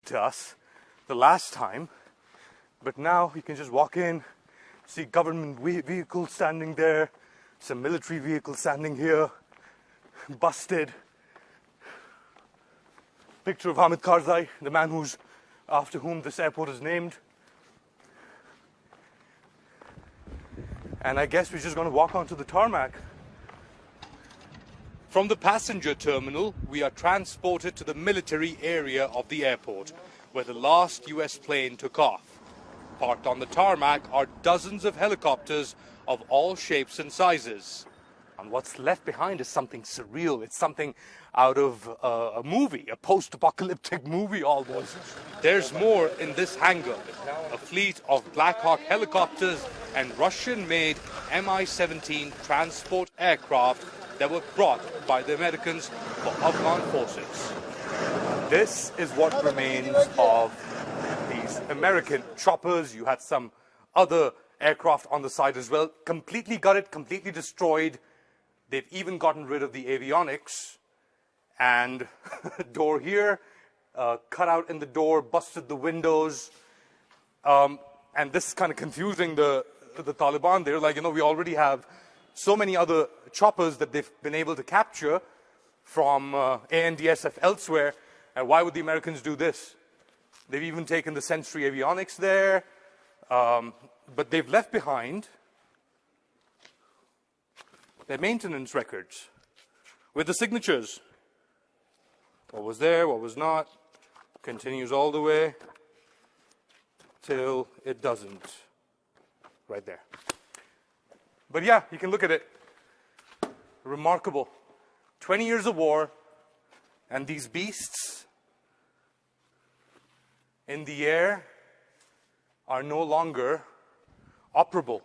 to us the last time. But now you can just walk in, see government vehicles standing there, some military vehicles standing here, busted. Picture of Hamid Karzai, the man after whom this airport is named. And I guess we're just going to walk onto the tarmac. From the passenger terminal, we are transported to the military area of the airport, where the last US plane took off. Parked on the tarmac are dozens of helicopters of all shapes and sizes. And what's left behind is something surreal. It's something out of a movie, a post-apocalyptic movie almost. There's more in this hangar. A fleet of Black Hawk helicopters and Russian-made Mi-17 transport aircraft that were brought by the Americans for Afghan forces. This is what remains of these American choppers. You had some other aircraft on the side as well. Completely gutted, completely destroyed. They've even gotten rid of the avionics. And door here, cut out in the door, busted the windows. And this is kind of confusing the Taliban. They're like, we already have so many other choppers that they've been able to capture from ANDSF elsewhere. And why would the Americans do this? They've even taken the Sentry avionics there. But they've left behind their maintenance records with the signatures. What was there, what was not, continues all the way till it doesn't. Right there. But yeah, you can look at it. Remarkable. 20 years of war, and these beasts in the air are no longer operable.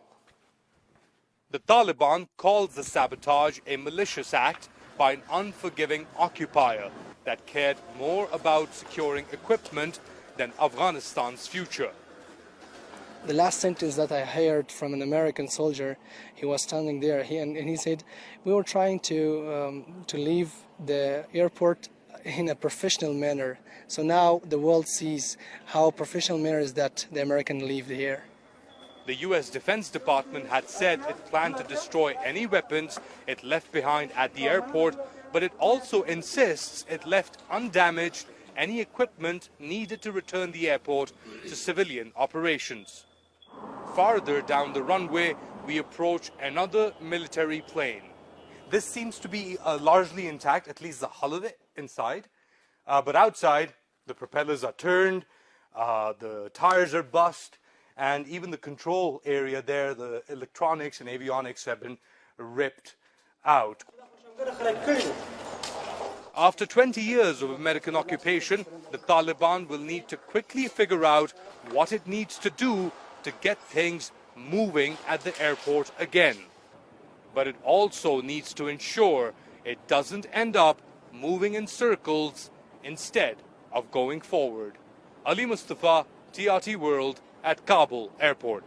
The Taliban calls the sabotage a malicious act by an unforgiving occupier that cared more about securing equipment than Afghanistan's future. The last sentence that I heard from an American soldier, he was standing there, and he said, we were trying to leave the airport in a professional manner. So now the world sees how professional manner is that the American leave here. The U.S. Defense Department had said it planned to destroy any weapons it left behind at the airport, but it also insists it left undamaged any equipment needed to return the airport to civilian operations. Farther down the runway, we approach another military plane. This seems to be largely intact, at least the hull of it inside. But outside, the propellers are turned, the tires are bust, and even the control area there, the electronics and avionics have been ripped out. After 20 years of American occupation, the Taliban will need to quickly figure out what it needs to do to get things moving at the airport again. But it also needs to ensure it doesn't end up moving in circles instead of going forward. Ali Mustafa, TRT World, at Kabul Airport.